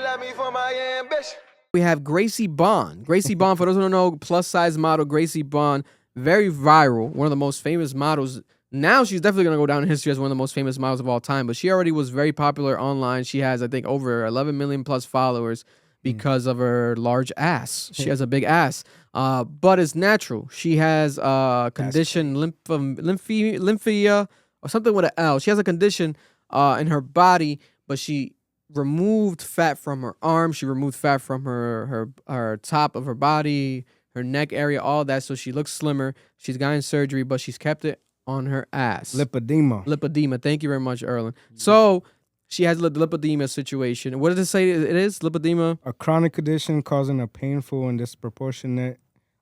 love me for my ambition. We have Gracie Bon. Gracie Bon, for those who don't know, plus size model Gracie Bon, very viral, one of the most famous models. Now she's definitely going to go down in history as one of the most famous models of all time, but she already was very popular online. She has, I think, over 11 million plus followers because of her large ass. She has a big ass, but it's natural. She has a condition, lymphia, or something with an L. She has a condition in her body, but she removed fat from her arms. She removed fat from her top of her body, her neck area, all that. So she looks slimmer. She's gotten surgery, but she's kept it on her ass. Lipedema. Thank you very much, Erlen. So she has the lipedema situation. What did it say it is? Lipedema? A chronic condition causing a painful and disproportionate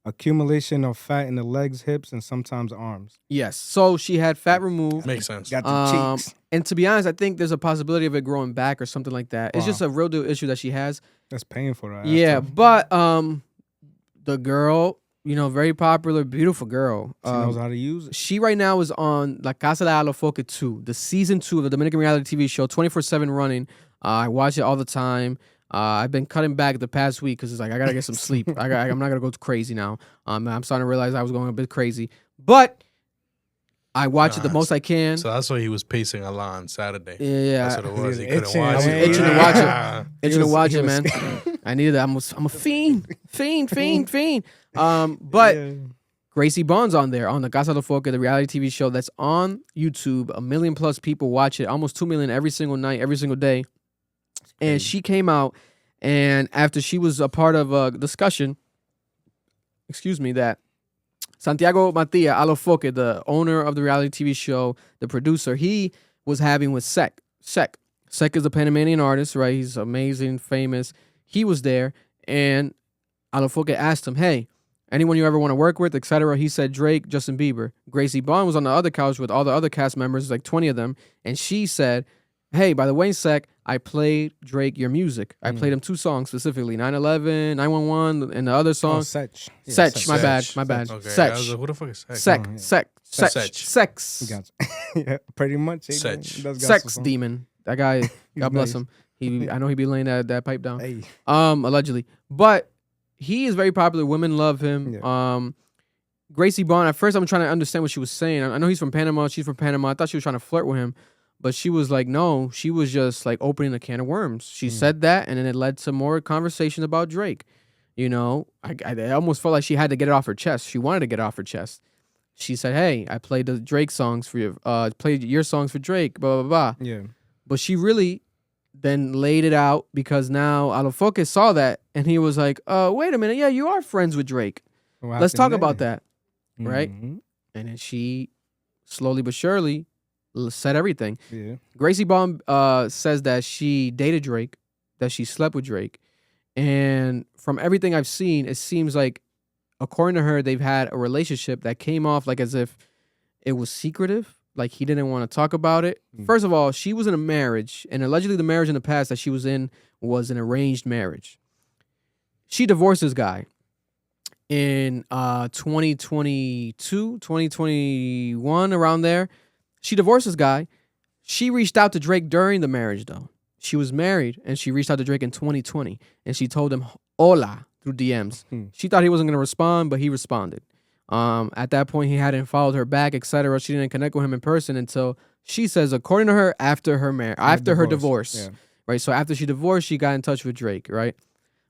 accumulation of fat in the legs, hips, and sometimes arms. Yes. So she had fat removed. Makes sense. Got the cheeks. And to be honest, I think there's a possibility of it growing back or something like that. It's just a real deal issue that she has. That's painful, right? Yeah, but the girl, very popular, beautiful girl. She knows how to use it. She right now is on La Casa de Alofoke 2, the season 2 of the Dominican reality TV show, 24/7 running. I watch it all the time. I've been cutting back the past week because it's like I gotta get some sleep. I'm not gonna go crazy now. I'm starting to realize I was going a bit crazy, but I watch it the most I can. So that's why he was pacing a lot on Saturday. Yeah, That's what it was. He Itching. couldn't watch it. itching to watch it. Itching to watch he it, was- man. I needed that. I'm a fiend. But Gracie Bon's on there on the Casa de Foca, the reality TV show that's on YouTube. 1 million plus people watch it, almost 2 million every single night, every single day. And she came out, and after she was a part of a discussion, that Santiago Matia Alofoke, the owner of the reality TV show, the producer, he was having with Sek. Sek is a Panamanian artist, right? He's amazing, famous. He was there, and Alofoke asked him, hey, anyone you ever want to work with, etc. He said Drake, Justin Bieber. Gracie Bon was on the other couch with all the other cast members, like 20 of them, and she said, hey, by the way, Sek, I played Drake your music. I played him 2 songs specifically, 911, 911, and the other song. Sech. Sech, my bad. Okay. Sech. I was like, who the fuck is Sech? Sex. Yeah, pretty much. Sech. Sex demon. That guy, God bless him. I know he be laying that pipe down. Hey. Allegedly. But he is very popular. Women love him. Yeah. Gracie Bon, at first I'm trying to understand what she was saying. I know he's from Panama. She's from Panama. I thought she was trying to flirt with him. But she was like, no, she was just like opening a can of worms. She said that, and then it led to more conversation about Drake. I almost felt like she had to get it off her chest. She wanted to get it off her chest. She said, hey, I played the Drake songs for you. Played your songs for Drake, blah, blah, blah. Yeah. But she really then laid it out because now Alofoke saw that, and he was like, wait a minute. Yeah, you are friends with Drake. Let's talk about that, right? Mm-hmm. And then she slowly but surely said everything. Yeah. Gracie Bon says that she dated Drake, that she slept with Drake. And from everything I've seen, it seems like, according to her, they've had a relationship that came off like as if it was secretive, like he didn't want to talk about it. First of all, she was in a marriage, and allegedly the marriage in the past that she was in was an arranged marriage. She divorced this guy in 2022, 2021, around there. She divorced this guy. She reached out to Drake during the marriage, though. She was married, and she reached out to Drake in 2020, and she told him, hola, through DMs. She thought he wasn't going to respond, but he responded. At that point, he hadn't followed her back, etc. She didn't connect with him in person until, she says, according to her, after her divorce. Yeah. Right? So after she divorced, she got in touch with Drake, right?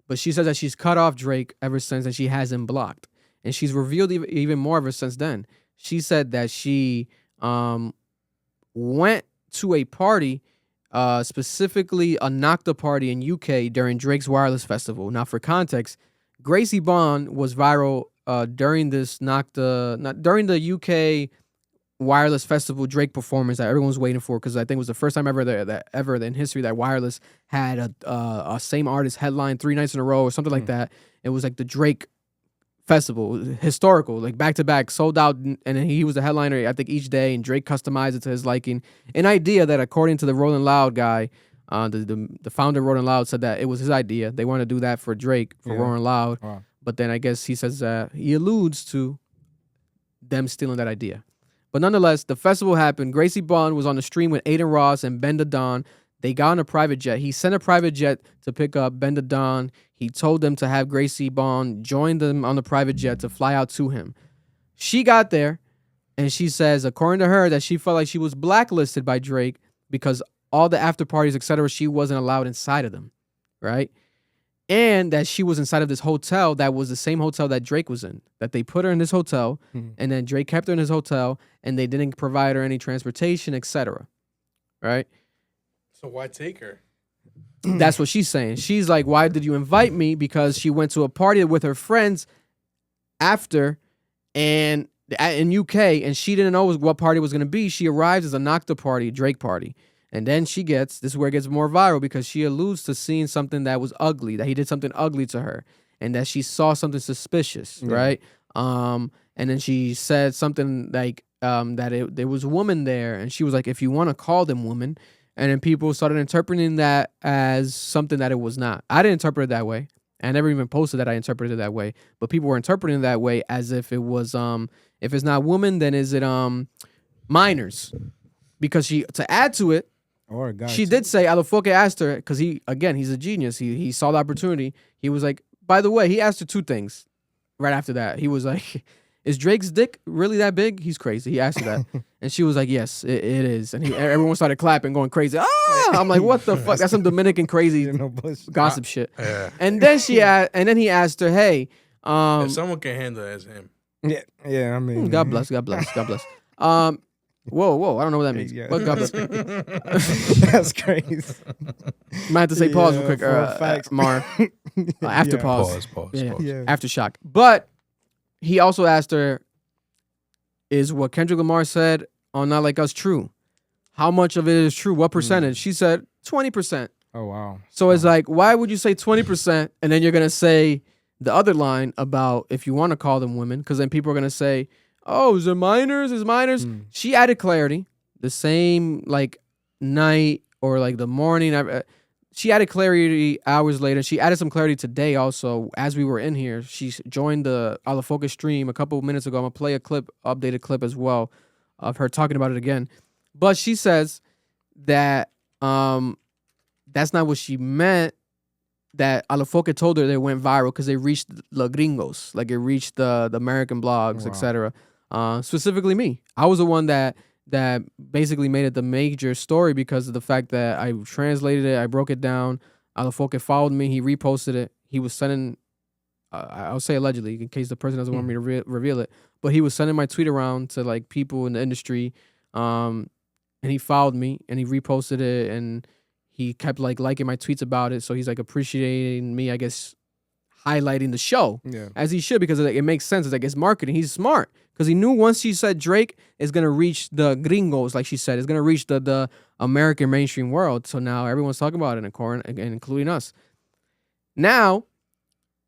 But she says that she's cut off Drake ever since, and she has him blocked. And she's revealed even more of her since then. She said that she went to a party, specifically a Nocta party in UK during Drake's Wireless Festival. Now, for context, Gracie Bon was viral during this during the UK Wireless Festival Drake performance that everyone was waiting for, because I think it was the first time ever in history that Wireless had a same artist headline 3 nights in a row or something like that. It was like the Drake festival, historical, like back to back, sold out, and then he was the headliner, I think, each day, and Drake customized it to his liking. An idea that, according to the Rolling Loud guy, the founder of Rolling Loud, said that it was his idea. They wanted to do that for Drake, for Rolling Loud. Wow. But then I guess he says he alludes to them stealing that idea. But nonetheless, the festival happened. Gracie Bon was on the stream with Aiden Ross and Ben the Don. They got on a private jet. He sent a private jet to pick up Ben the Don. He told them to have Gracie Bon join them on the private jet to fly out to him. She got there, and she says, according to her, that she felt like she was blacklisted by Drake because all the after parties, etc., she wasn't allowed inside of them, right? And that she was inside of this hotel that was the same hotel that Drake was in. That they put her in this hotel, and then Drake kept her in his hotel, and they didn't provide her any transportation, etc., right? So why take her? That's what she's saying. She's like, why did you invite me? Because she went to a party with her friends after and in UK, and she didn't know what party it was going to be. She arrives as a Nocta party, Drake party. And then this is where it gets more viral because she alludes to seeing something that was ugly, that he did something ugly to her, and that she saw something suspicious, right? And then she said something like that there was a woman there, and she was like, if you want to call them women. And then people started interpreting that as something that it was not. I didn't interpret it that way. I never even posted that I interpreted it that way. But people were interpreting it that way as if it was, if it's not woman, then is it minors? Because to add to it, she did say, Alofoke asked her, because he's a genius. He saw the opportunity. He was like, by the way, he asked her two things right after that. He was like, is Drake's dick really that big? He's crazy. He asked her that. And she was like, yes, it is. And everyone started clapping, going crazy. Ah! I'm like, what the fuck? That's some Dominican crazy gossip shit. Yeah. And then he asked her, hey. If someone can handle it, it's him. Yeah, I mean. God bless. Whoa, I don't know what that means. Yeah. But God bless. That's crazy. Might have to say pause real quick, Mar. After pause. Pause. Aftershock. But he also asked her, is what Kendrick Lamar said on Not Like Us true? How much of it is true? What percentage? She said 20%. Oh, wow. So it's like, why would you say 20% and then you're going to say the other line about if you want to call them women? Because then people are going to say, oh, is it minors? Is minors? She added clarity the same like night or like the morning. She added clarity hours later. She added some clarity today also as we were in here. She joined the Alofoke stream a couple of minutes ago. I'm going to play a updated clip as well of her talking about it again. But she says that that's not what she meant, that Alofoke told her they went viral because they reached the gringos, like it reached the American blogs, etc. Specifically me. I was the one that basically made it the major story because of the fact that I translated it, I broke it down. Alofoke followed me, he reposted it. He was sending, I'll say allegedly, in case the person doesn't want me to reveal it, but he was sending my tweet around to like people in the industry, and he followed me and he reposted it and he kept like liking my tweets about it. So he's like appreciating me, I guess, highlighting the show as he should, because it makes sense. It's like it's marketing. He's smart because he knew once she said Drake is gonna reach the gringos, like she said, it's gonna reach the American mainstream world. So now everyone's talking about it, including us. Now,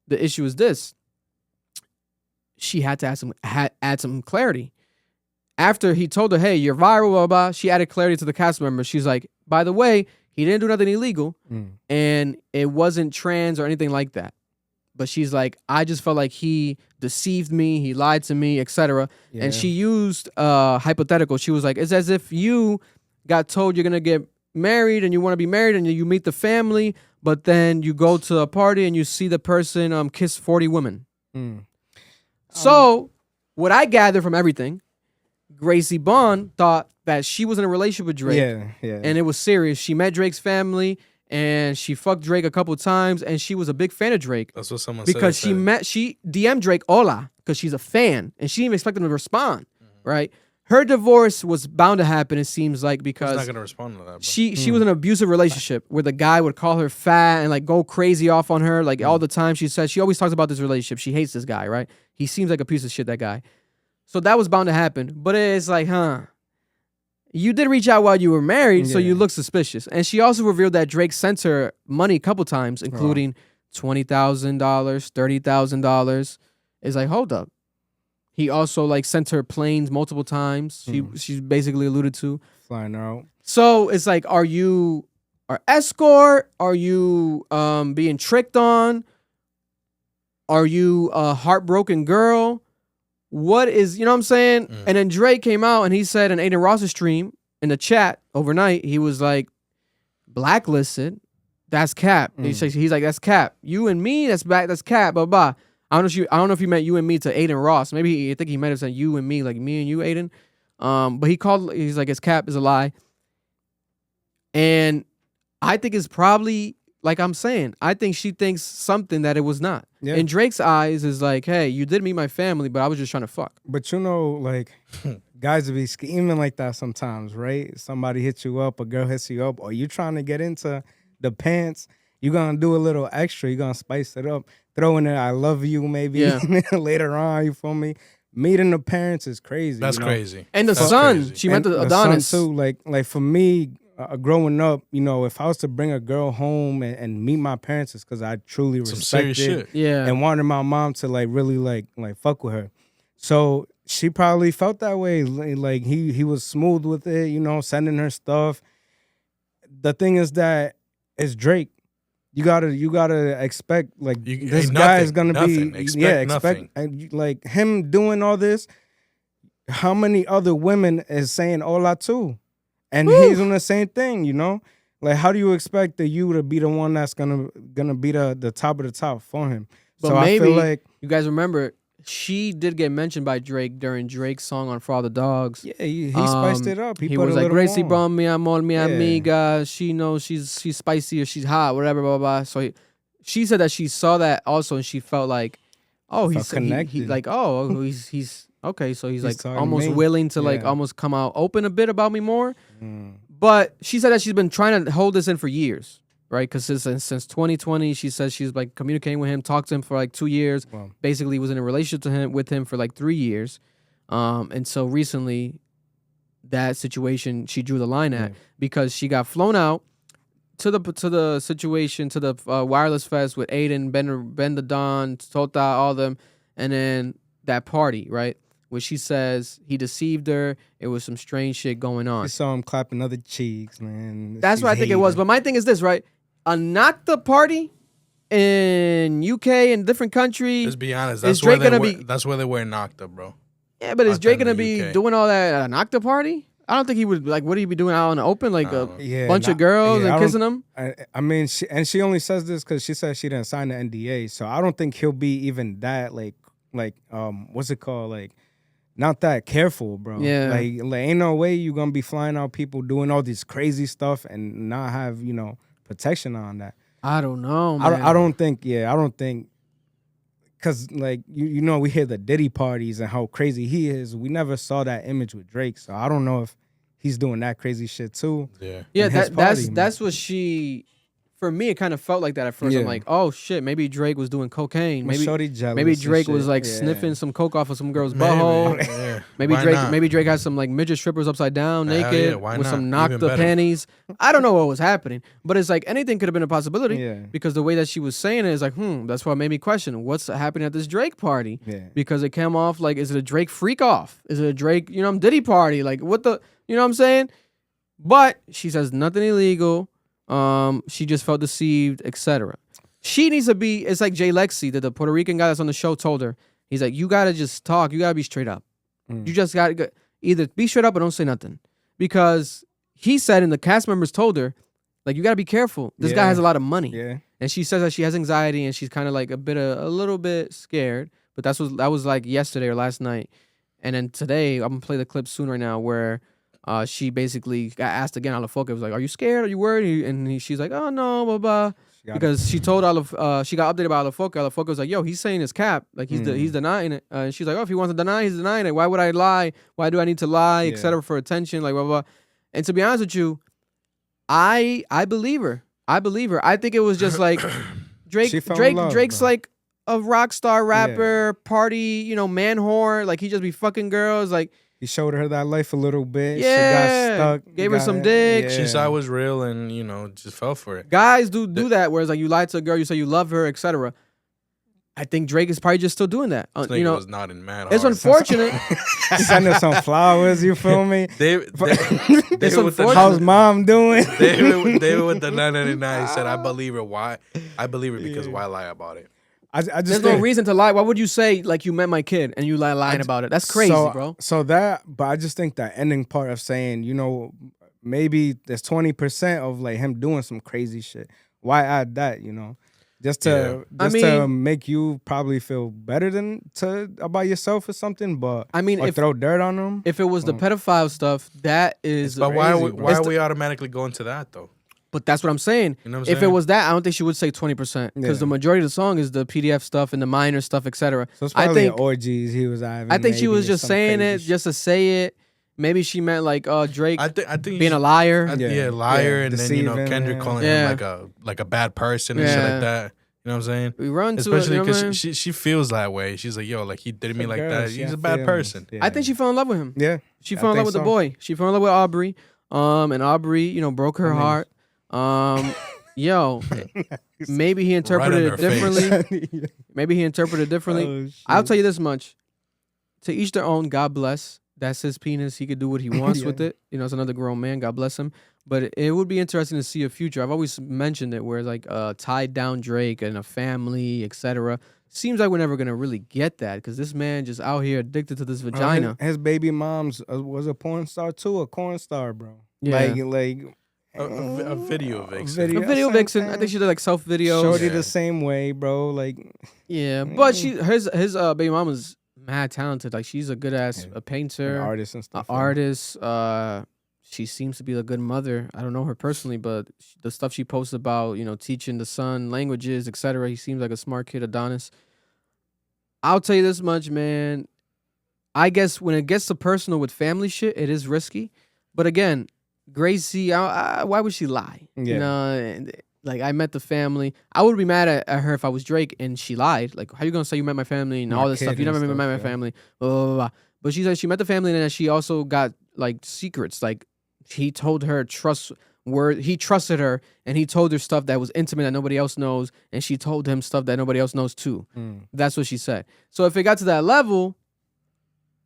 the issue is this: she had to add some clarity. After he told her, "Hey, you're viral," blah blah, she added clarity to the cast members. She's like, "By the way, he didn't do nothing illegal, and it wasn't trans or anything like that." But she's like, I just felt like he deceived me, he lied to me, etc. Yeah. And she used hypothetical. She was like, it's as if you got told you're gonna get married and you want to be married and you meet the family, but then you go to a party and you see the person kiss 40 women. So what I gathered from everything, Gracie Bon thought that she was in a relationship with Drake. And it was serious. She met Drake's family and she fucked Drake a couple times and she was a big fan of Drake. That's what someone because said. She DM'd Drake hola because she's a fan and she didn't even expect him to respond, right? Her divorce was bound to happen, it seems like, because he's not gonna respond to that. Bro. She was in an abusive relationship where the guy would call her fat and like go crazy off on her like all the time. She said she always talks about this relationship. She hates this guy, right? He seems like a piece of shit, that guy. So that was bound to happen. But it's like, you did reach out while you were married, so you look suspicious. And she also revealed that Drake sent her money a couple times, including $20,000, $30,000. It's like, hold up. He also like sent her planes multiple times. She basically alluded to flying out. So it's like, are you an escort? Are you being tricked on? Are you a heartbroken girl? What is, you know what I'm saying? And then Drake came out and he said in Aiden Ross's stream in the chat overnight, he was like, blacklisted. That's cap. He's like, that's cap. You and me, that's cap. Blah blah. I don't know if you meant you and me to Aiden Ross. Maybe I think he might have said you and me, like me and you, Aiden. But he's like, it's cap is a lie. And I think it's probably like I'm saying. I think she thinks something that it was not. Yeah. In Drake's eyes, is like, hey, you did meet my family, but I was just trying to fuck. But like guys will be scheming like that sometimes, right? Somebody hits you up, a girl hits you up, or you trying to get into the pants. You're gonna do a little extra. You're gonna spice it up, throw in there I love you maybe later on. You feel me? Meeting the parents is crazy. That's crazy. And the son, she meant to Adonis too. Like for me, growing up, if I was to bring a girl home and meet my parents, it's because I truly respected shit. and wanted my mom to like really like fuck with her. So she probably felt that way. Like he was smooth with it, sending her stuff. The thing is that it's Drake. You gotta expect like this guy is gonna be expect like him doing all this. How many other women is saying hola too? And he's doing the same thing, Like, how do you expect you to be the one that's gonna be the top of the top for him? But so maybe I feel like you guys remember she did get mentioned by Drake during Drake's song on For All the Dogs. Yeah, he spiced it up. He was like, Gracie Bon, mi amor, mi Yeah. amiga. She knows she's spicy or she's hot, whatever, blah, blah, blah. So she said that she saw that also and she felt like, oh, he's connected. he like, oh, he's okay. So he's like talking almost to me. willing to like almost come out open a bit about me more. But she said that she's been trying to hold this in for years, right? Because since 2020, she says she's like communicating with him, talked to him for like 2 years. Wow. Basically, was in a relationship with him for like 3 years, and so recently, that situation she drew the line at because she got flown out to the situation to the Wireless Fest with Aiden, Ben the Don, Tota, all of them, and then that party, right? Where she says he deceived her. It was some strange shit going on. You saw him clapping other cheeks, man. That's what I think it was. But my thing is this, right? A Nocta party in UK and different countries. Let's be honest. Is That's where Drake they gonna wear, that's where they wear Nocta, bro. Yeah, but is Nocta Drake in gonna the be UK. doing all that at a Nocta party? I don't think he would. Like, what would he be doing out in the open? Like a bunch of girls and kissing them? I mean, she only says this because she said she didn't sign the NDA. So I don't think he'll be even that like what's it called? Like, not that careful, bro. Yeah. Like ain't no way you gonna be flying out people doing all this crazy stuff and not have, protection on that. I don't know, man. I don't think, because like, we hear the Diddy parties and how crazy he is. We never saw that image with Drake. So I don't know if he's doing that crazy shit too. Yeah. Yeah, his party, that's what she. For me, it kind of felt like that at first. Yeah. I'm like, oh shit, maybe Drake was doing cocaine. Was shorty jealous Maybe and Drake shit. was like Yeah. sniffing some coke off of some girl's butthole. Yeah. Maybe Why Drake, not? maybe Drake had some like midget strippers upside down, Hell naked, yeah, why with not? some Even Nocta better. panties. I don't know what was happening, but it's like anything could have been a possibility. Yeah. Because the way that she was saying it is like, that's what made me question what's happening at this Drake party. Yeah. Because it came off like, is it a Drake freak off? Is it a Drake, Diddy party? Like what the, you know what I'm saying? But she says nothing illegal. She just felt deceived, etc. She needs to be, it's like Jay Lexi, the Puerto Rican guy that's on the show, told her. He's like, you got to just talk. You got to be straight up. You just got to either be straight up or don't say nothing. Because he said, and the cast members told her, like, you got to be careful. This guy has a lot of money. Yeah. And she says that she has anxiety and she's kind of like a little bit scared. But that was like yesterday or last night. And then today, I'm going to play the clip soon right now where she basically got asked again. Alofoke was like, "Are you scared? Are you worried?" And she's like, "Oh no, blah blah." Because she told she got updated by Alofoke. Alofoke was like, "Yo, he's saying it's cap. Like he's denying it." And she's like, "Oh, if he wants to deny, he's denying it. Why would I lie? Why do I need to lie, etc. for attention? Like blah blah." And to be honest with you, I believe her. I believe her. I think it was just like Drake's like a rock star rapper, party, man whore. Like he just be fucking girls. Like. He showed her that life a little bit. Yeah. She got stuck. Gave her some dick. Yeah. She saw it was real and, just fell for it. Guys do that, whereas like you lie to a girl, you say you love her, etc. I think Drake is probably just still doing that. This nigga was not in mad it's hard. unfortunate. Send her some flowers, you feel me? David with the How's mom doing? David with the 999 said, I believe her. Why? I believe her because why lie about it? I just There's no reason to lie. Why would you say like you met my kid and you lying about it? That's crazy, bro. But I just think that ending part of saying, maybe there's 20% of like him doing some crazy shit. Why add that? Just to to make you probably feel better about yourself or something. But or throw dirt on them. If it was the pedophile stuff, that is. But why are we automatically going to that though? But that's what I'm saying. You know what I'm if saying? it was that, I don't think she would say 20% because the majority of the song is the PDF stuff and the minor stuff, etc. So it's probably orgies he was having. I think she was just saying it just to say it. Maybe she meant like Drake. I think being a liar. Liar, and deceiving, then Kendrick calling him like a bad person and shit like that. You know what I'm saying? We run especially because she feels that way. She's like, yo, like he did me like that. He's a bad person. I think she fell in love with him. Yeah, she fell in love with the boy. She fell in love with Aubrey. And Aubrey, broke her heart. Maybe he interpreted it differently. Maybe he interpreted it differently. I'll tell you this much: to each their own. God bless. That's his penis. He could do what he wants with it. It's another grown man. God bless him. But it would be interesting to see a future. I've always mentioned it where like tied down Drake and a family, etc. Seems like we're never gonna really get that because this man just out here addicted to this vagina. His baby mom's was a porn star too, a corn star, bro. Yeah. Like a video vixen. A video vixen. I think she did like self videos. Shorty the same way, bro. Like but his baby mom was mad talented. Like she's a good ass a painter, an artist and stuff. Artist. She seems to be a good mother. I don't know her personally, but the stuff she posts about, teaching the son languages, etc. He seems like a smart kid, Adonis. I'll tell you this much, man. I guess when it gets to personal with family shit, it is risky. But again, Gracie, why would she lie? Yeah. Like I met the family. I would be mad at her if I was Drake and she lied. Like, how you gonna say you met my family and all this stuff? You never met my family. Blah, blah, blah, blah. But she said she met the family and then she also got like secrets. Like he told her he trusted her and he told her stuff that was intimate that nobody else knows, and she told him stuff that nobody else knows too. That's what she said. So if it got to that level,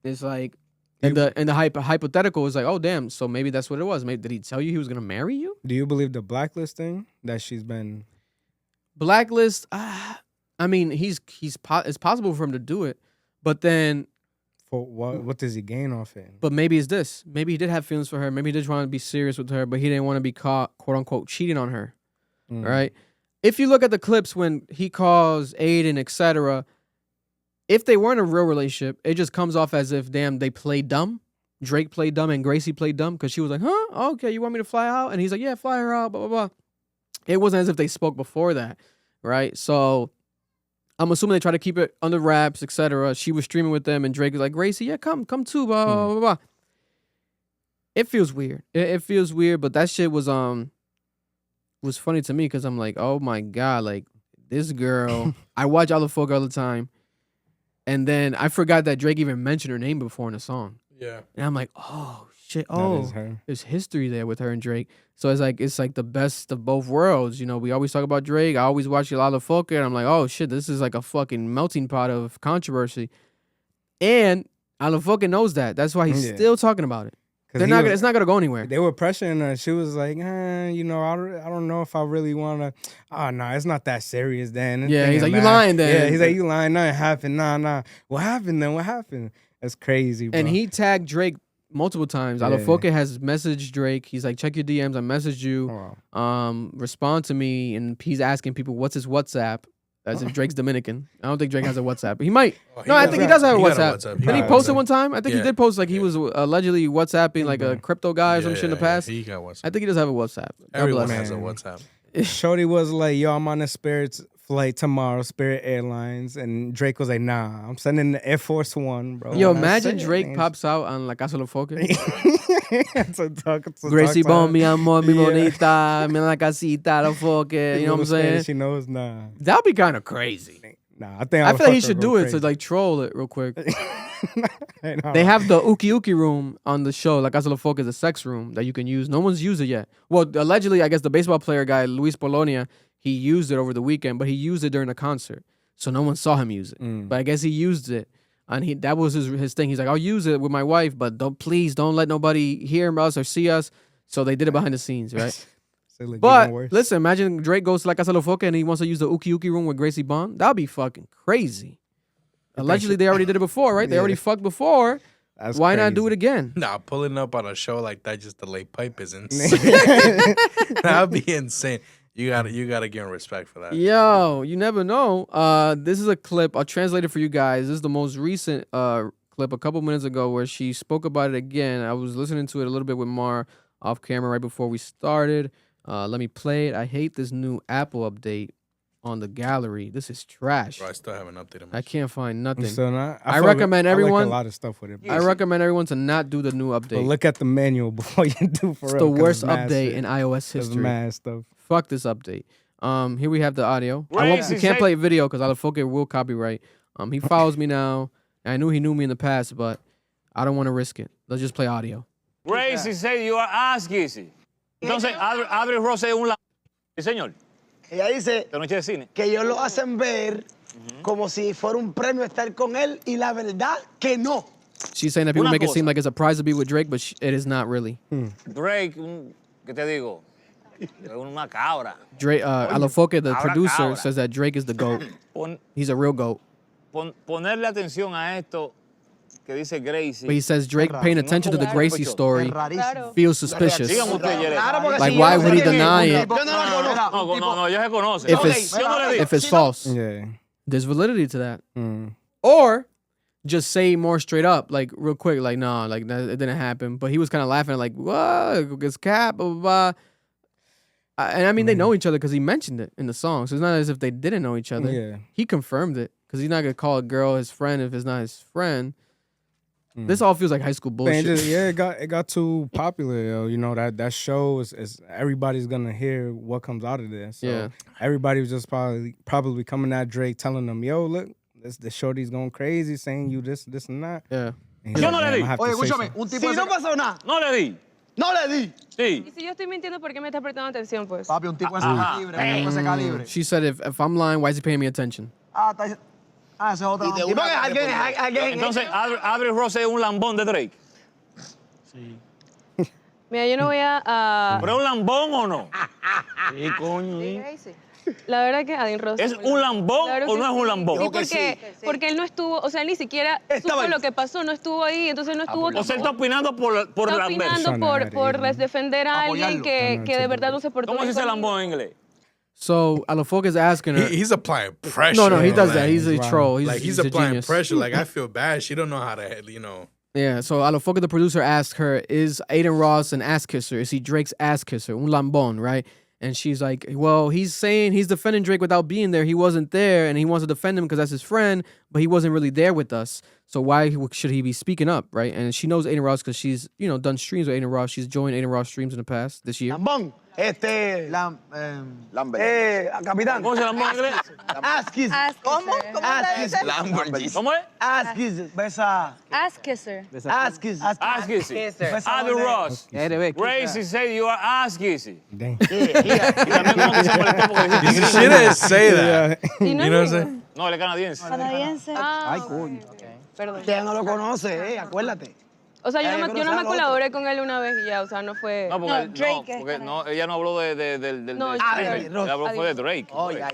it's like and the hypothetical is like, oh damn, so maybe that's what it was. Maybe did he tell you he was gonna marry you? Do you believe the blacklist thing that she's been blacklist? I mean, it's possible for him to do it, but then for what does he gain off it? But maybe it's this. Maybe he did have feelings for her. Maybe he did want to be serious with her, but he didn't want to be caught, quote unquote, cheating on her. Right? If you look at the clips when he calls Aiden, etc., if they weren't a real relationship, it just comes off as if, damn, they played dumb. Drake played dumb and Gracie played dumb because she was like, huh? Okay, you want me to fly out? And he's like, yeah, fly her out, blah, blah, blah. It wasn't as if they spoke before that, right? So I'm assuming they try to keep it under wraps, etc. She was streaming with them and Drake was like, Gracie, yeah, come too, blah, blah, blah, blah. It feels weird. It feels weird, but that shit was funny to me because I'm like, oh my God, like this girl, I watch Alofoke all the time. And then I forgot that Drake even mentioned her name before in the song. Yeah. And I'm like, oh shit. Oh, there's history there with her and Drake. So it's like the best of both worlds. We always talk about Drake. I always watch Alofoke and I'm like, oh shit, this is like a fucking melting pot of controversy. And Alofoke knows that. That's why he's still talking about it. It's not gonna go anywhere. They were pressuring her. She was like, I don't know if I really wanna. Oh no, it's not that serious. Then he's like, you lying then. Yeah, he's like, you lying. Nothing happened. Nah. What happened then? What happened? That's crazy, bro. And he tagged Drake multiple times. Alofoke has messaged Drake. He's like, check your DMs. I messaged you. Respond to me. And he's asking people, what's his WhatsApp? As if Drake's Dominican. I don't think Drake has a WhatsApp. He might. I think he does have a WhatsApp. Didn't he post it one time? I think he did post like he was allegedly WhatsApping like a crypto guy or some shit in the past. He got WhatsApp. I think he does have a WhatsApp. Everyone has a WhatsApp. Shorty was like, yo, I'm on a Spirit's flight tomorrow, Spirit Airlines. And Drake was like, nah, I'm sending the Air Force One, bro. Yo, imagine Drake pops out on La Casa Alofoke. Gracie Bon, mi amor, mi bonita, mi la casita, Alofoke. You know what I'm saying? She knows, nah. That'd be kind of crazy. Nah, I feel like he should do it to like troll it real quick. They have the Uki room on the show. Like Casa Alofoke is a sex room that you can use. No one's used it yet. Well, allegedly, I guess the baseball player guy, Luis Polonia, he used it over the weekend, but he used it during a concert. So no one saw him use it. But I guess he used it. And that was his thing. He's like, I'll use it with my wife, but please don't let nobody hear us or see us. So they did it behind the scenes, right? But listen, imagine Drake goes to La Casa Alofoke and he wants to use the Uki room with Gracie Bon. That'd be fucking crazy. Allegedly, they already did it before, right? They already fucked before. Why not do it again? Nah, pulling up on a show like that just to lay pipe is insane. That'd be insane. You gotta give him respect for that. Yo, you never know. This is a clip. I'll translate it for you guys. This is the most recent clip a couple minutes ago where she spoke about it again. I was listening to it a little bit with Mar off camera right before we started. Let me play it. I hate this new Apple update on the gallery. This is trash. Bro, I still haven't updated I my can't find nothing. So now, I recommend everyone. I like a lot of stuff with it. I recommend everyone to not do the new update. But look at the manual before you do. For It's real, the 'cause worst mad update shit. in iOS There's history. mad stuff. Fuck this update. Here we have the audio. We Gracie can't say- play video because Alofoke will copyright. He follows me now. I knew he knew me in the past, but I don't want to risk it. Let's just play audio. Gracie said you are ass kissy. Entonces, abre Rose un la... Sí, señor. Ella dice De noche de cine. que ellos lo hacen ver como si fuera un premio estar con él y la verdad que no. She's saying that people Una make it cosa. seem like it's a prize to be with Drake, but it is not really. Drake, ¿qué te digo? Es una cabra. Drake, Alofoke, the Cabra, producer, cabra. says that Drake is the GOAT. He's a real GOAT. Ponerle atención a esto que dice Gracie. But he says Drake paying attention to the Gracie story Rarísimo. feels suspicious. Sigan ustedes. Claro, porque Like, si why yo no would he sé quién es, deny it? Yo no la conozco. No, ellos se conocen. If Ok, it's- yo no le digo. If it's false, Yeah. there's validity to that. Mm. Or just say more straight up, like real quick, like, nah, like that, it didn't happen. But he was kind of laughing, like, what? It's cap, blah, blah, blah. And I mean, they know each other because he mentioned it in the song. So it's not as if they didn't know each other. Yeah. He confirmed it because he's not going to call a girl his friend if it's not his friend. This all feels like high school Man, bullshit. it got too popular, yo. You know, that show is everybody's gonna hear what comes out of there. So Yeah. everybody was just probably coming at Drake, telling them, "Yo, look, the shorty's going crazy, saying you this and that." Yeah. And he's Yo no "Man, le di." I'ma have to Oye, say escúchame, something." un tipo si no pasó nada, No le di. no le di. Sí. Y si yo estoy mintiendo, ¿por qué me estás prestando atención, pues? Papi, un tipo de ese calibre, un tipo de ese calibre. She said, if I'm lying, why is he paying me attention? Ese es otro. Y porque alguien Entonces, abre Rose un lambón de Drake. Mira, yo no voy a... ¿Pero es un lambón o no? Sí, Gracie. La verdad que Adin Ross... ¿Es un lambón Claro o que no es un sí. lambón? Sí, porque él no estuvo, o sea, él ni siquiera Estaba supo ahí. lo que pasó, no estuvo ahí, entonces no estuvo... O sea, él está opinando por está Lambert. opinando por defender a alguien Apoyarlo. que de verdad no se portó ¿Cómo se bien dice conmigo. lambón en inglés? So Alofoke is asking her. He's applying pressure. No, he does like, that. He's a Wow. troll. He's, like he's a applying genius. pressure. Like I feel bad. She don't know how to, Yeah, so Alofoke, the producer, asked her, is Aiden Ross an ass kisser? Is he Drake's ass kisser? Un lambón, right? And she's like, well, he's saying he's defending Drake without being there. He wasn't there, and he wants to defend him because that's his friend, but he wasn't really there with us. So why should he be speaking up, right? And she knows Aiden Ross because she's, done streams with Aiden Ross. She's joined Aiden Ross streams in the past, this year. Lambón, capitán. ¿Cómo se llama en inglés? Askis. ¿Cómo? Askis. ¿Cómo es? Askis. Besa. Ass kisser. Askis. Ass kissy. Adi Ross. Gracie said you are ass kissy. Damn. Y también como que se molestó porque dijiste She gringo. didn't say that. Y no You know what I'm es saying? gringo. No, él es canadiense. Canadiense. Ah, ok. Perdón. Ella no lo conoce, acuérdate. O sea, yo Ella no me conoce al otro. colaboré con él una vez y ya, o sea, no fue... No, porque, No, no, Drake es porque canadiense. ella no habló del No, streaming. Ross. Ella habló fue de Drake. Oh, ya.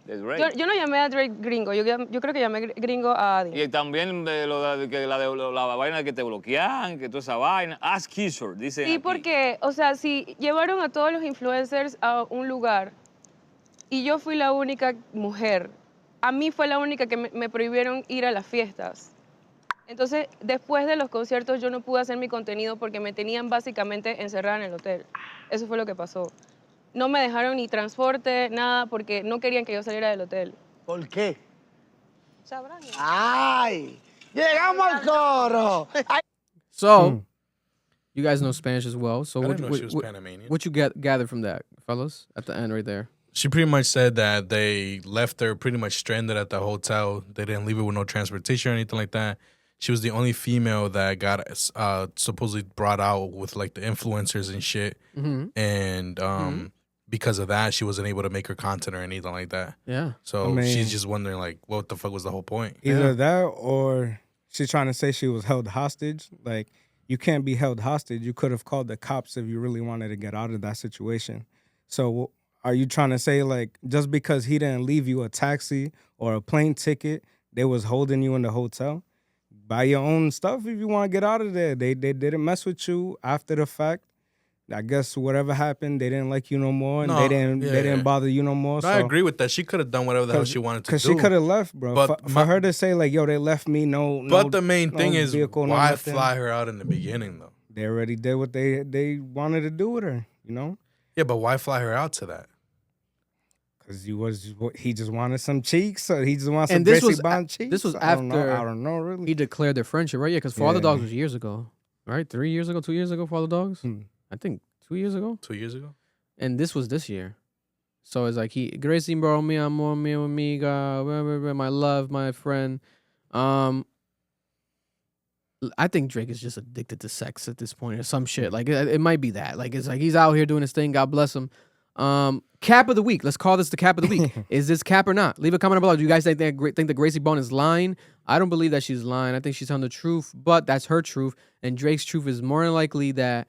De Drake. Yo no llamé a Drake gringo, yo creo que llamé gringo a Adin. Y también de la vaina de que te bloquean, que toda esa vaina. Ass kisser, dice. Sí, porque, o sea, si llevaron a todos los influencers a un lugar y yo fui la única mujer, a mí fue la única que me prohibieron ir a las fiestas. Entonces, después de los conciertos yo no pude hacer mi contenido porque me tenían básicamente encerrada en el hotel. Eso fue lo que pasó. No me dejaron ni transporte, nada, porque no querían que yo saliera del hotel. ¿Por qué? Sabrán. ¡Ay! ¡Llegamos al coro! Ay. So, you guys know Spanish as well. So I didn't know she was Panamanian. what you gathered from that, fellas, at the end right there? She pretty much said that they left her pretty much stranded at the hotel. They didn't leave her with no transportation or anything like that. She was the only female that got supposedly brought out with like the influencers and shit. Mm-hmm. And because of that, she wasn't able to make her content or anything like that. Yeah. So I mean- she's just wondering like, what the fuck was the whole point? Either that or she's trying to say she was held hostage. Like, you can't be held hostage. You could have called the cops if you really wanted to get out of that situation. So are you trying to say, like, just because he didn't leave you a taxi or a plane ticket, they was holding you in the hotel? buy your own stuff if you want to get out of there. They didn't mess with you after the fact. I guess whatever happened, they didn't like you no more, and they didn't bother you no more. No, so, I agree with that. She could have done whatever the hell she wanted to do. Because she could have left, bro. But for her to say like, "Yo, they left me," But the main thing is, vehicle, why nothing. fly her out in the beginning though? They already did what they wanted to do with her, you know. Yeah, but why fly her out to that? Because he just wanted some cheeks, so he just wanted some And this Gracie was Bon cheeks. this was I don't know. after I don't know really. he declared their friendship, right? Yeah, because For All the Yeah. Dogs was years ago, right? 3 years ago, 2 years ago, For All the Dogs. I think 2 years ago. 2 years ago. And this was this year. So it's like Gracie bro, mi amor, mi amiga, my love, my friend. I think Drake is just addicted to sex at this point or some shit. Like it might be that. Like it's like he's out here doing his thing. God bless him. Cap of the week. Let's call this the cap of the week. Is this cap or not? Leave a comment below. Do you guys think that Gracie Bon is lying? I don't believe that she's lying. I think she's telling the truth, but that's her truth. And Drake's truth is more than likely that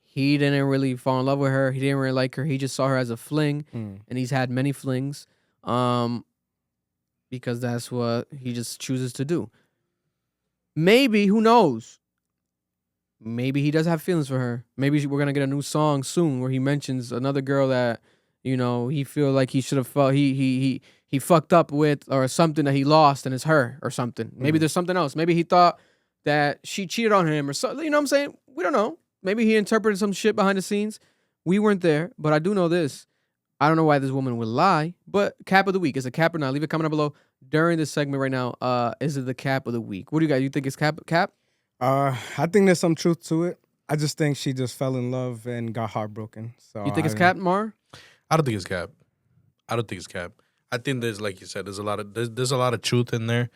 he didn't really fall in love with her. He didn't really like her. He just saw her as a fling, and he's had many flings, because that's what he just chooses to do. Maybe, who knows? Maybe he does have feelings for her. Maybe we're gonna get a new song soon where he mentions another girl that, you know, he feel like he should have felt he fucked up with, or something that he lost and it's her or something. Maybe there's something else. Maybe he thought that she cheated on him or something. You know what I'm saying? We don't know. Maybe he interpreted some shit behind the scenes. We weren't there, but I do know this. I don't know why this woman would lie, but cap of the week. Is it cap or not? Leave a comment down below during this segment right now. Is it the cap of the week? What do you guys? You think it's cap? I think there's some truth to it. I just think she just fell in love and got heartbroken. So You think it's cap, Mar? I don't think it's cap. I don't think it's cap. I think there's, like you said, there's a lot of truth in there.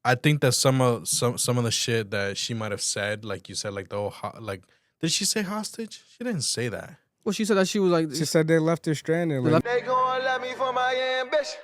I think that some of the shit that she might have said, like you said, like the whole did she say hostage? She didn't say that. Well, she said that she was like. She said they left her stranded. They gon' love me for my ambition.